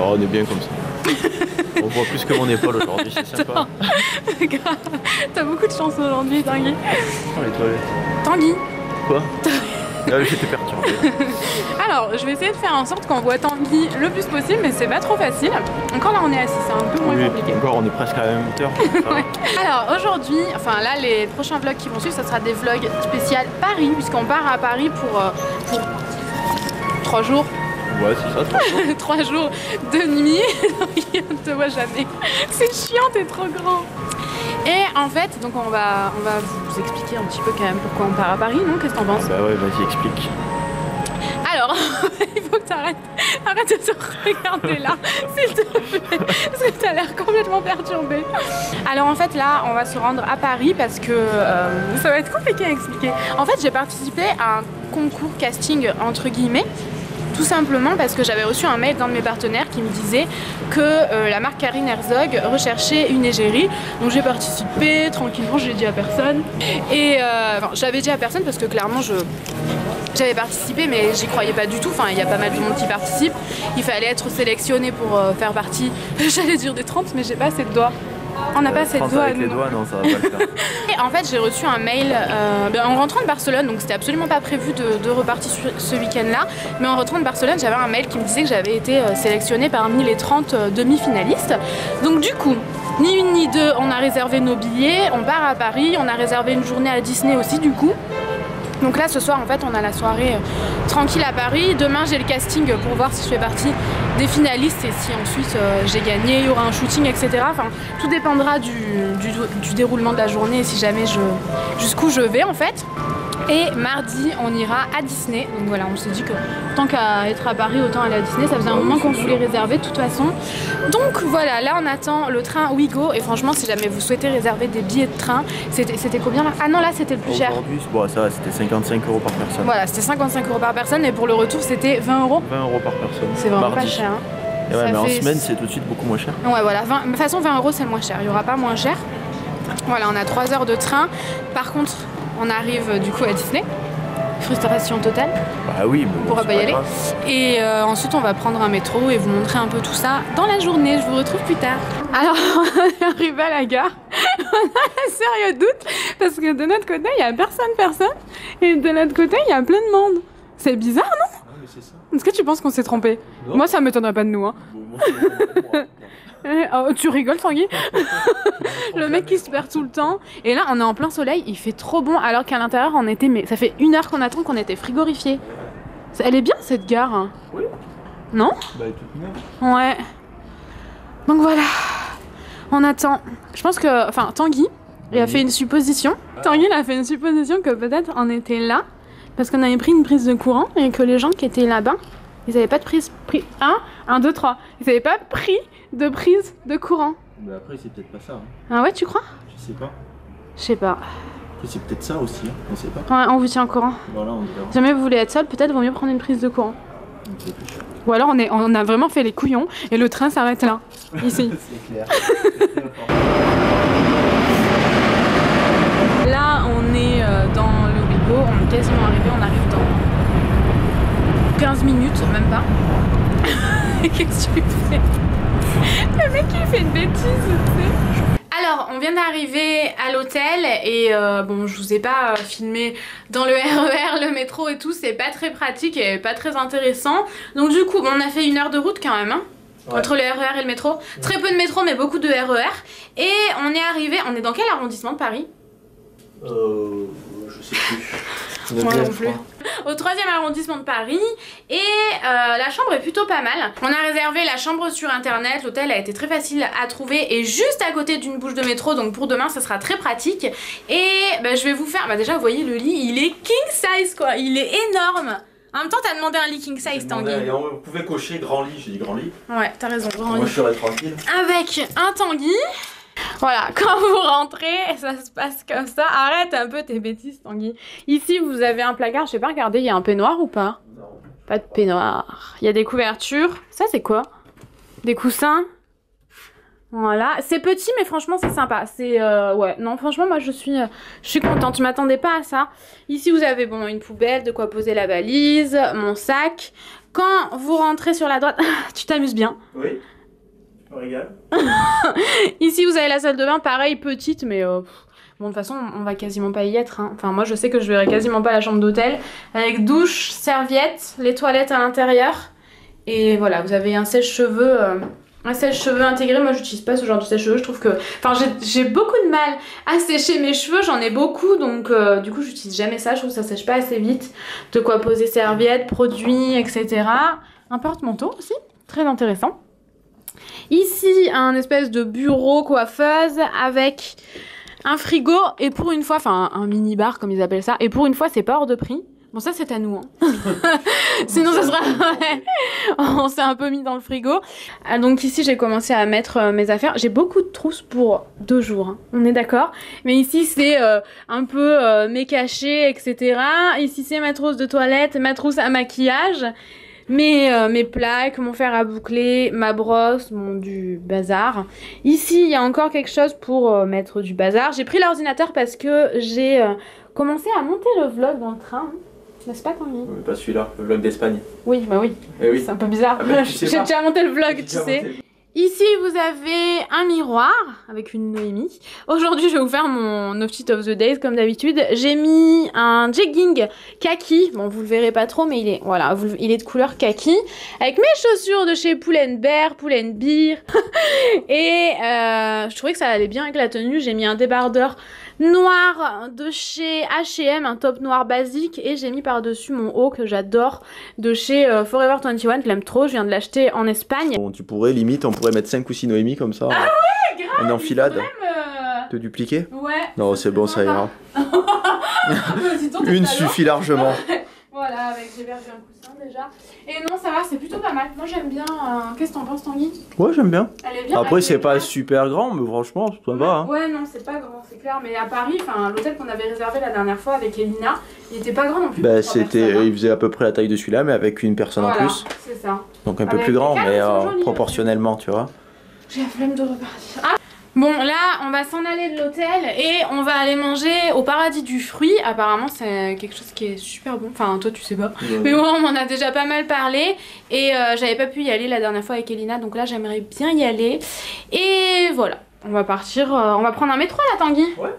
Oh, on est bien comme ça. On voit plus que mon épaule aujourd'hui, c'est sympa. T'as beaucoup de chance aujourd'hui, Tanguy. Oh, les toilettes. Tanguy. Quoi? Ah, j'étais perturbé. Alors, je vais essayer de faire en sorte qu'on voit Tanguy le plus possible, mais c'est pas trop facile. Encore là, on est assis, c'est un peu moins compliqué. Encore, on est presque à la même hauteur. Ouais. Alors, aujourd'hui, enfin là, les prochains vlogs qui vont suivre, ça sera des vlogs spécial Paris, puisqu'on part à Paris pour 3 jours. Ouais, c'est ça, 3 jours. 3 jours de nuit. On te voit jamais. C'est chiant, t'es trop grand. Et en fait, donc on va vous expliquer un petit peu quand même pourquoi on part à Paris, non? Qu'est-ce que t'en penses? Bah ouais, vas-y, explique. Alors, il faut que t'arrêtes. Arrête de te regarder là, s'il te plaît. Parce que t'as l'air complètement perturbé. Alors en fait, là, on va se rendre à Paris parce que ça va être compliqué à expliquer. En fait, j'ai participé à un concours casting, entre guillemets. Tout simplement parce que j'avais reçu un mail d'un de mes partenaires qui me disait que la marque Karine Herzog recherchait une égérie. Donc j'ai participé tranquillement, je l'ai dit à personne. Et enfin, j'avais dit à personne parce que clairement j'avais participé mais j'y croyais pas du tout. Enfin, il y a pas mal de monde qui participe. Il fallait être sélectionné pour faire partie, j'allais dire des 30, mais j'ai pas assez de doigts. On n'a pas assez de doigts. Avec les doigts, non, ça va pas le faire. Et en fait, j'ai reçu un mail en rentrant de Barcelone, donc c'était absolument pas prévu de repartir ce week-end-là. Mais en rentrant de Barcelone, j'avais un mail qui me disait que j'avais été sélectionnée parmi les 30 demi-finalistes. Donc du coup, ni une ni deux, on a réservé nos billets, on part à Paris, on a réservé une journée à Disney aussi du coup. Donc là ce soir en fait on a la soirée tranquille à Paris. Demain j'ai le casting pour voir si je fais partie des finalistes et si ensuite j'ai gagné, il y aura un shooting, etc. Enfin tout dépendra du déroulement de la journée et si jamais jusqu'où je vais en fait. Et mardi on ira à Disney. Donc voilà, on s'est dit que tant qu'à être à Paris autant aller à Disney. Ça faisait un moment qu'on voulait réserver de toute façon. Donc voilà, là on attend le train Ouigo. Et franchement si jamais vous souhaitez réserver des billets de train, c'était combien là? Ah non là c'était le plus cher. Aujourd'hui bon, ça c'était 55 € par personne. Voilà, c'était 55 € par personne et pour le retour c'était 20 €. 20 € par personne. C'est vraiment mardi. pas cher. Hein. Et ouais, mais en semaine c'est tout de suite beaucoup moins cher. Ouais voilà, de toute façon 20 € c'est le moins cher, il n'y aura pas moins cher. Voilà, on a 3 heures de train. Par contre, on arrive du coup à Disney. Frustration totale. Bah oui, mais on pourra pas y aller. Grave. Et ensuite on va prendre un métro et vous montrer un peu tout ça dans la journée. Je vous retrouve plus tard. Alors on est arrivé à la gare. On a un sérieux doute parce que de notre côté il y a personne et de l'autre côté il y a plein de monde. C'est bizarre non? Ouais, mais c'est ça. Est-ce que tu penses qu'on s'est trompé? Moi ça m'étonnerait pas de nous hein. Bon, moi, oh, tu rigoles Tanguy? Le mec qui se perd tout le temps. Et là on est en plein soleil, il fait trop bon alors qu'à l'intérieur on était, mais ça fait 1 heure qu'on attend qu'on était frigorifié. Elle est bien cette gare hein. Oui. Non? Bah elle est toute neuve. Ouais. Donc voilà. On attend. Je pense que, enfin Tanguy, il a fait une supposition. Tanguy il a fait une supposition que peut-être on était là parce qu'on avait pris une prise de courant et que les gens qui étaient là-bas, ils avaient pas de prise. 1, 2, 3. Ils avaient pas pris de prise de courant. Mais après c'est peut-être pas ça. Hein. Ah ouais, tu crois? Je sais pas. Je sais pas. Après c'est peut-être ça aussi, hein. On sait pas. Ouais, on vous tient au courant. Voilà, on verra. Si jamais vous voulez être seul, peut-être vaut mieux prendre une prise de courant. Ou alors on a vraiment fait les couillons et le train s'arrête là, ici. C'est clair. Là on est dans le Ouigo, on est quasiment arrivé, on arrive dans 15 minutes, même pas. Qu'est-ce que tu fais? Le mec il fait une bêtise, tu sais. Alors on vient d'arriver à l'hôtel et bon je vous ai pas filmé dans le RER, le métro et tout, c'est pas très pratique et pas très intéressant. Donc du coup on a fait 1 heure de route quand même hein, ouais. Entre le RER et le métro. Très peu de métro mais beaucoup de RER. Et on est arrivé, on est dans quel arrondissement de Paris? Je sais plus. Moi non plus. Au 3e arrondissement de Paris et la chambre est plutôt pas mal. On a réservé la chambre sur internet, l'hôtel a été très facile à trouver et juste à côté d'une bouche de métro, donc pour demain ça sera très pratique. Et bah, je vais vous faire, bah, déjà vous voyez le lit, il est king size quoi, il est énorme. En même temps t'as demandé un lit king size Tanguy. On pouvait cocher grand lit, j'ai dit grand lit. Ouais t'as raison, grand lit. Moi je serais tranquille. Avec un Tanguy. Voilà, quand vous rentrez, ça se passe comme ça. Arrête un peu tes bêtises, Tanguy. Ici, vous avez un placard. Je sais pas, regardez, il y a un peignoir ou pas? Non. Pas de peignoir. Il y a des couvertures. Ça, c'est quoi? Des coussins. Voilà. C'est petit, mais franchement, c'est sympa. C'est, ouais. Non, franchement, moi, je suis contente. Je m'attendais pas à ça. Ici, vous avez, bon, une poubelle, de quoi poser la valise, mon sac. quand vous rentrez sur la droite, tu t'amuses bien. Oui, je me régale. Ici, vous avez la salle de bain, pareil, petite, mais bon, de toute façon, on va quasiment pas y être. Hein. Enfin, moi, je sais que je verrai quasiment pas la chambre d'hôtel. Avec douche, serviette, les toilettes à l'intérieur. Et voilà, vous avez un sèche-cheveux. Un sèche-cheveux intégré, moi j'utilise pas ce genre de sèche-cheveux, je trouve que... Enfin j'ai beaucoup de mal à sécher mes cheveux, j'en ai beaucoup, donc du coup j'utilise jamais ça, je trouve que ça sèche pas assez vite. De quoi poser serviette, produits, etc. Un porte-manteau aussi, très intéressant. Ici un espèce de bureau coiffeuse avec un frigo et pour une fois, enfin un mini-bar comme ils appellent ça, et pour une fois c'est pas hors de prix. Bon ça c'est à nous hein. Sinon ça sera... On s'est un peu mis dans le frigo. Donc ici j'ai commencé à mettre mes affaires. J'ai beaucoup de trousses pour 2 jours, hein. On est d'accord. Mais ici c'est un peu mes cachets, etc. Ici c'est ma trousse de toilette, ma trousse à maquillage. Mes plaques, mon fer à boucler, ma brosse, du bazar. Ici il y a encore quelque chose pour mettre du bazar. J'ai pris l'ordinateur parce que j'ai commencé à monter le vlog dans le train. N'est-ce pas Tanguy? Oui, pas celui-là, le vlog d'Espagne. Oui, bah oui. Eh oui. C'est un peu bizarre. Ah bah, j'ai déjà monté le vlog, tu sais. Ici, vous avez un miroir avec une Noémie. Aujourd'hui, je vais vous faire mon outfit of the days comme d'habitude. J'ai mis un jegging kaki. Bon, vous le verrez pas trop, mais il est voilà, il est de couleur kaki. Avec mes chaussures de chez Pull&Bear, Pull&Bear. Et je trouvais que ça allait bien avec la tenue. J'ai mis un débardeur noir de chez H&M, un top noir basique, et j'ai mis par-dessus mon haut que j'adore de chez Forever 21, je l'aime trop, je viens de l'acheter en Espagne. Bon, tu pourrais limite, on pourrait mettre 5 ou 6 Noémie comme ça. Ah ouais, grave. En enfilade. Te dupliquer? Ouais. Non, c'est bon, ça ira. Donc, une suffit largement. Voilà, avec j'ai perdu un coussin déjà. Et non, ça va, c'est plutôt pas mal. Moi j'aime bien. Qu'est-ce que t'en penses, Tanguy? Ouais, j'aime bien. Elle est bien. Après, c'est pas super grand, mais franchement, ça va. Hein. Ouais, non, c'est pas grand, c'est clair. Mais à Paris, l'hôtel qu'on avait réservé la dernière fois avec Elina, il était pas grand non plus. Bah, c'était, il faisait à peu près la taille de celui-là, mais avec une personne voilà, en plus. C'est ça. Donc un peu plus grand, mais proportionnellement, tu vois. J'ai la flemme de repartir. Ah bon, là, on va s'en aller de l'hôtel et on va aller manger au Paradis du Fruit. Apparemment, c'est quelque chose qui est super bon. Enfin, toi, tu sais pas. Mais moi, on m'en a déjà pas mal parlé. Et j'avais pas pu y aller la dernière fois avec Elina. Donc là, j'aimerais bien y aller. Et voilà. On va partir. On va prendre un métro là, Tanguy. Ouais.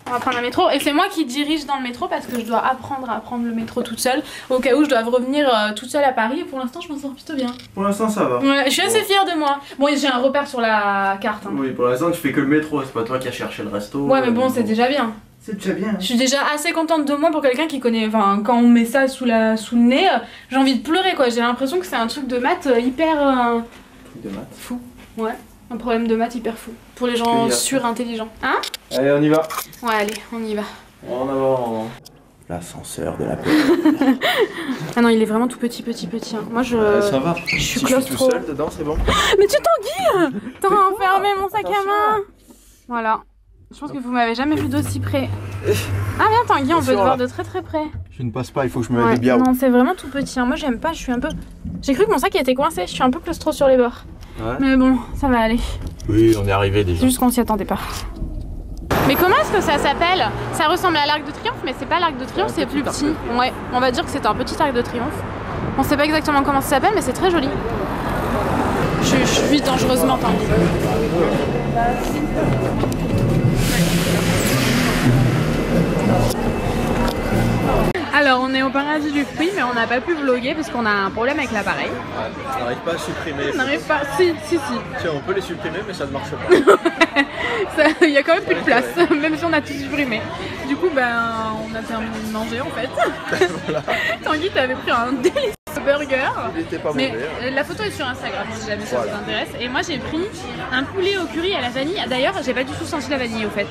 On va prendre un métro. Et c'est moi qui dirige dans le métro parce que je dois apprendre à prendre le métro toute seule. Au cas où je dois revenir toute seule à Paris. Et pour l'instant, je m'en sors plutôt bien. Pour l'instant, ça va. Ouais, je suis assez fière de moi. Bon, j'ai un repère sur la carte. Hein. Oui, pour l'instant, tu fais que le métro. C'est pas toi qui as cherché le resto. Ouais, mais bon, c'est déjà bien. C'est déjà bien. Je suis déjà assez contente de moi pour quelqu'un qui connaît. Enfin, quand on met ça sous le nez, j'ai envie de pleurer quoi. J'ai l'impression que c'est un truc de maths hyper. Truc de maths. Fou. Ouais. Un problème de maths hyper fou. Pour les gens surintelligents. Hein? Allez, on y va. Ouais, allez, on y va. En avant. L'ascenseur de la paix. Ah non, il est vraiment tout petit. Hein. Moi, ça va. Je suis si claustro. je suis tout seul dedans, c'est bon. Mais tu Tanguy! T'as enfermé mon sac à main. Voilà. Je pense que vous m'avez jamais vu d'aussi près. Ah viens Tanguy, on peut te voir de très près. Je ne passe pas, il faut que je me mette bien. Non, c'est vraiment tout petit. Hein. Moi, j'aime pas, je suis un peu... J'ai cru que mon sac était coincé, je suis un peu claustro sur les bords. Ouais. Mais bon, ça va aller. Oui, on est arrivé déjà. C'est juste qu'on s'y attendait pas. Mais comment est-ce que ça s'appelle? Ça ressemble à l'Arc de Triomphe, mais c'est pas l'Arc de Triomphe, c'est plus petit. Ouais, on va dire que c'est un petit Arc de Triomphe. On sait pas exactement comment ça s'appelle, mais c'est très joli. Je vis dangereusement, Tanguy. Alors on est au Paradis du Fruit, mais on n'a pas pu vlogger parce qu'on a un problème avec l'appareil. On n'arrive pas à supprimer. On n'arrive pas. Si. Tiens, on peut les supprimer, mais ça ne marche pas. Il y a quand même plus de place, même si on a tout supprimé. Du coup, on a terminé de manger en fait. Voilà. Tanguy, t'avais pris un délicieux burger. Il était pas mauvais. Mais la photo est sur Instagram si jamais ça vous intéresse. Et moi, j'ai pris un poulet au curry à la vanille. D'ailleurs, j'ai pas du tout senti la vanille au fait.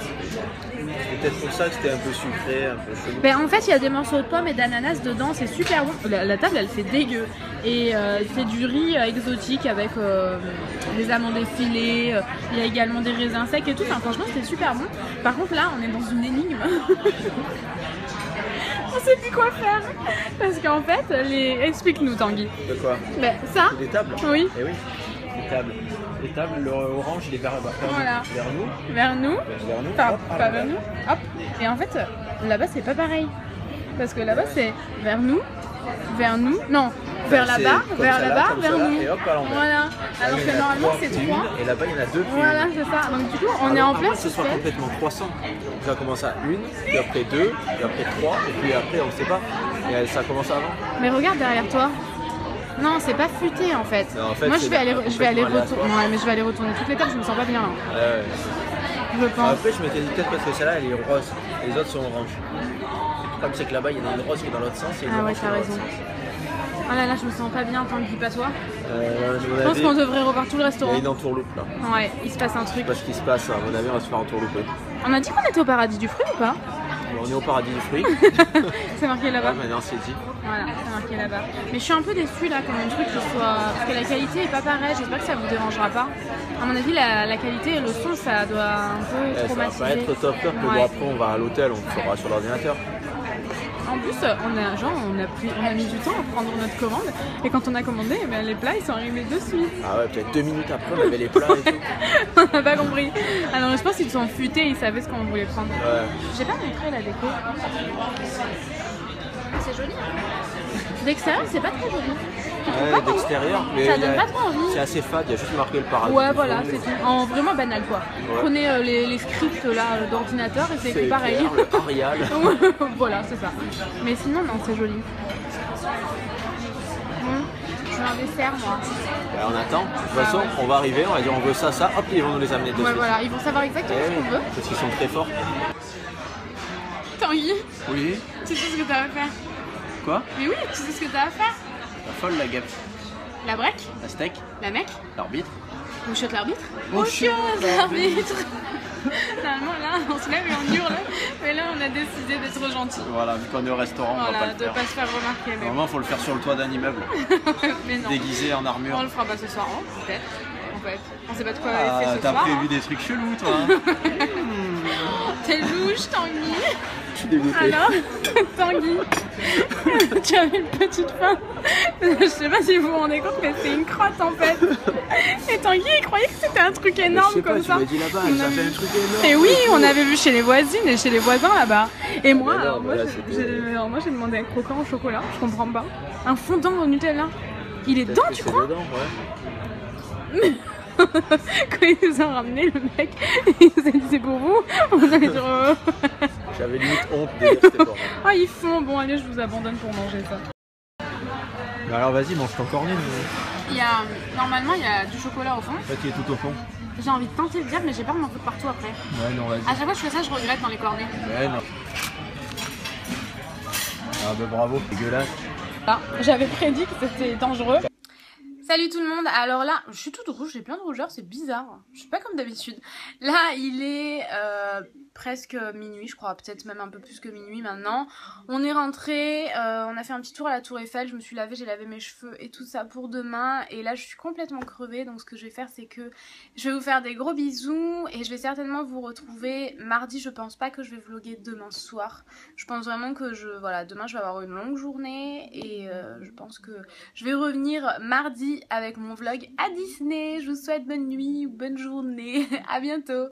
C'est peut-être pour ça que c'était un peu sucré, un peu chelou. En fait, il y a des morceaux de pommes et d'ananas dedans, c'est super bon. La table, elle fait dégueu. Et c'est du riz exotique avec des amandes effilées. Il y a également des raisins secs et tout. Enfin, franchement, c'est super bon. Par contre, là, on est dans une énigme. On sait plus quoi faire. Parce qu'en fait, explique-nous, Tanguy. De quoi? Ça. Des tables? Oui. Eh oui, des tables. Les tables, l'orange, il est vers nous. Vers nous. Enfin, pas vers nous. Hop. Et en fait, là-bas, c'est pas pareil. Parce que là-bas, c'est vers nous. Non, vers là-bas, vers là-bas, vers nous. Et hop, à l'envers. Voilà. Alors que normalement c'est 3. Et là-bas il y en a 2 puis voilà, c'est ça. Donc du coup on est en plein que ce soit complètement croissant. Ça commence à 1, puis après 2, puis après 3, et puis après on sait pas. Et ça commence avant. Mais regarde derrière toi. Non, c'est pas futé en fait. Non, en fait moi je vais aller retourner. Ouais, mais je vais aller retourner toutes les tables, je me sens pas bien là. Ouais. Je pense. Après je m'étais dit peut-être parce que celle-là elle est rose, les autres sont oranges. Comme c'est que là-bas il y en a une rose qui est dans l'autre sens et une ah ouais, orange qui est t'as dans raison. l'autre sens. Ah là là, je me sens pas bien, Tanguy, pas toi. Je pense qu'on devrait revoir tout le restaurant. Il y a une entourloupe là. Ouais, il se passe un truc. Je sais pas ce qui se passe, à mon avis on va se faire entourlouper. On a dit qu'on était au paradis du fruit ou pas? On est au paradis du fruit. C'est marqué là-bas. Ouais, maintenant c'est dit. Voilà, c'est marqué là-bas. Mais je suis un peu déçue là, comme un truc que soit. Parce que la qualité est pas pareille, j'espère que ça vous dérangera pas. À mon avis, la qualité et le son, ça doit un peu traumatiser. Ça va pas être top top, mais bon, après on va à l'hôtel, on le fera sur l'ordinateur. En plus, on a mis du temps à prendre notre commande et quand on a commandé, les plats ils sont arrivés de suite. Ah ouais, peut-être 2 minutes après, on avait les plats et tout. On n'a pas compris. Alors je pense qu'ils sont futés, ils savaient ce qu'on voulait prendre. Ouais. J'ai pas montré la déco. C'est joli. D'extérieur, c'est pas très joli. Ouais, d'extérieur, mais ça donne pas trop envie. C'est assez fade, il y a juste marqué le paradis. Ouais, voilà, c'est tout. En vraiment banal quoi. Ouais. Prenez les scripts là d'ordinateur et c'est écrit pareil. Le Arial. Voilà, c'est ça. Mais sinon, non, c'est joli. Je veux un dessert, moi. On attend. De toute façon, on va arriver, on va dire on veut ça, hop, ils vont nous les amener de suite. Voilà, ils vont savoir exactement ce qu'on veut. Parce qu'ils sont très forts. Tanguy. Oui. Tu sais ce que t'as à faire? Quoi? Mais oui, tu sais ce que t'as à faire? La folle, la guêpe. La break? La steak? La mec? L'arbitre? On chiote l'arbitre? On chiote l'arbitre. Normalement là on se lève et on hurle, mais là on a décidé d'être gentil. Voilà, vu qu'on est au restaurant, on va pas le faire. De pas se faire remarquer. Normalement il faut le faire sur le toit d'un immeuble. Mais non. Déguisé en armure. On le fera pas ce soir, hein, peut-être. En fait, on sait pas de quoi faire ce soir. T'as prévu des trucs chelous toi. T'es louche, Tanguy. Je suis dégoûté. Alors, Tanguy, tu avais une petite faim. Je sais pas si vous vous rendez compte, mais c'est une crotte en fait. Et Tanguy, il croyait que c'était un truc énorme comme ça. Tu m'as dit là-bas, ça fait un truc énorme. Et oui, on avait vu chez les voisines et chez les voisins là-bas. Et moi, alors, moi j'ai demandé un croquant au chocolat, je comprends pas. Un fondant au Nutella. Il est dedans, tu crois? Dedans, ouais. Quand il nous a ramené, le mec, il nous a dit c'est pour vous. On a dit j'avais limite honte de dire que c'était pour moi. Ah, ils font, bon allez, je vous abandonne pour manger ça. Mais alors vas-y, mange ton cornet. Normalement, il y a du chocolat au fond. En fait, il est tout au fond. J'ai envie de tenter le diable, mais j'ai peur d'en foutre partout après. Ouais, non, vas-y. À chaque fois que je fais ça, je regrette dans les cornets. Ouais, non. Ah bah bravo, dégueulasse. Ah, j'avais prédit que c'était dangereux. Salut tout le monde, alors là, je suis toute rouge, j'ai plein de rougeur, c'est bizarre, je suis pas comme d'habitude. Là, il est presque minuit, je crois, peut-être même un peu plus que minuit maintenant. On est rentré, on a fait un petit tour à la Tour Eiffel, je me suis lavée, j'ai lavé mes cheveux et tout ça pour demain. Et là, je suis complètement crevée, donc ce que je vais faire, c'est que je vais vous faire des gros bisous et je vais certainement vous retrouver mardi. Je pense pas que je vais vlogger demain soir. Je pense vraiment que voilà, demain je vais avoir une longue journée et je pense que je vais revenir mardi avec mon vlog à Disney. Je vous souhaite bonne nuit ou bonne journée. À bientôt.